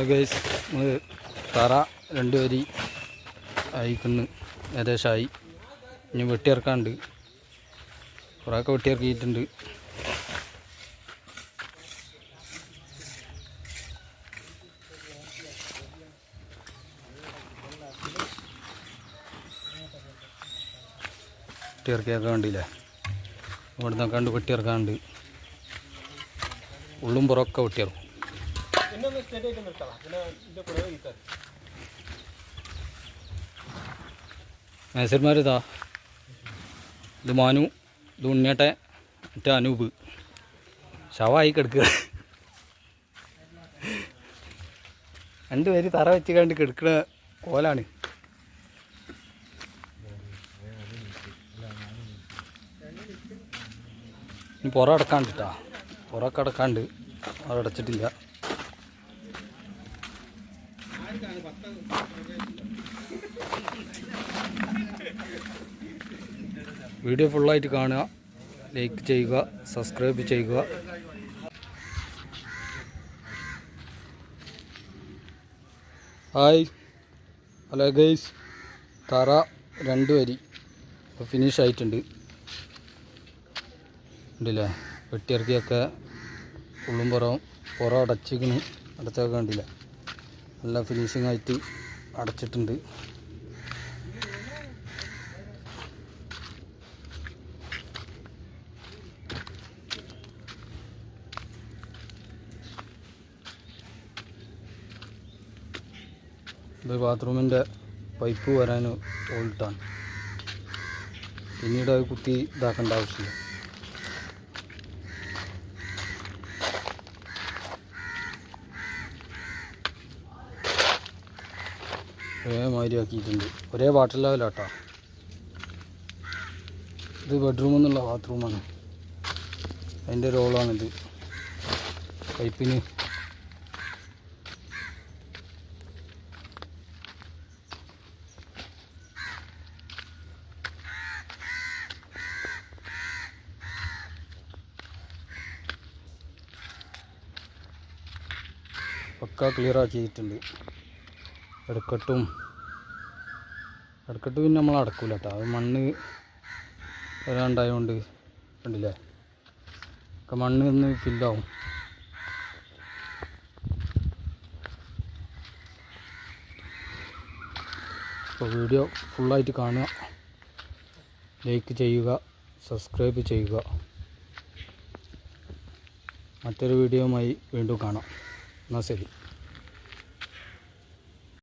Guys തറ 2 വരി അയക്കുന്നു ഏകദേശമായി. ഇനി വെട്ടിയിറക്കാനുണ്ട്, കുറേയൊക്കെ വെട്ടിയിറക്കിയിട്ടുണ്ട്. വെട്ടിയിറക്കിയൊക്കെ കണ്ടില്ലേ, ഇവിടെ നിന്നൊക്കെ കണ്ട് വെട്ടിയിറക്കാനുണ്ട്. ഉള്ളും പുറമൊക്കെ വെട്ടിയിറക്കും. മേസന്മാരിതാ, ഇത് മാനു, ഇത് ഉണ്ണിയേട്ടെ, മറ്റേ അനൂപ്. ശവമായി കിടക്കുക. 2 പേര് തറ വെച്ച് കണ്ട് കിടക്കുന്ന കോലാണ്. ഇനി പുറം അടക്കാണ്ട് കേട്ടോ, പുറമൊക്കെ അടക്കാണ്ട്, അത് അടച്ചിട്ടില്ല. വീഡിയോ ഫുള്ളായിട്ട് കാണുക, ലൈക്ക് ചെയ്യുക, സബ്സ്ക്രൈബ് ചെയ്യുക. Hi, hello guys. തറ 2 വരി ഫിനിഷ് ആയിട്ടുണ്ട്. ഉണ്ടല്ലേ, വെട്ടിയിറക്കിയൊക്കെ ഉള്ളും പുറം അടച്ചൊക്കെ കണ്ടില്ല. നല്ല ഫിനിഷിംഗ് ആയിട്ട് അടച്ചിട്ടുണ്ട്. ഇത് ബാത്റൂമിൻ്റെ പൈപ്പ് വരാൻ ഓൾട്ടാണ്. പിന്നീട് അത് കുത്തി ഇതാക്കേണ്ട ആവശ്യമില്ല. ഒരേമാതിരി ആക്കിയിട്ടുണ്ട്, ഒരേ വാട്ടർ ലെവലാട്ടോ. ഇത് ബെഡ്റൂമിൽ നിന്നുള്ള ബാത്റൂമാണ്, അതിൻ്റെ റോളാണിത്. പൈപ്പിന് പക്ക ക്ലിയർ ആക്കിയിട്ടുണ്ട്. അടക്കട്ട് പിന്നെ നമ്മൾ അടക്കൂല കേട്ടോ, അത് മണ്ണ് വരാണ്ടായതുകൊണ്ട് കണ്ടില്ലേ, ഒക്കെ മണ്ണ് ഒന്ന് ഫില്ലാവും. അപ്പോൾ വീഡിയോ ഫുള്ളായിട്ട് കാണുക, ലൈക്ക് ചെയ്യുക, സബ്സ്ക്രൈബ് ചെയ്യുക. മറ്റൊരു വീഡിയോയുമായി വീണ്ടും കാണാം. എന്നാൽ ശരി.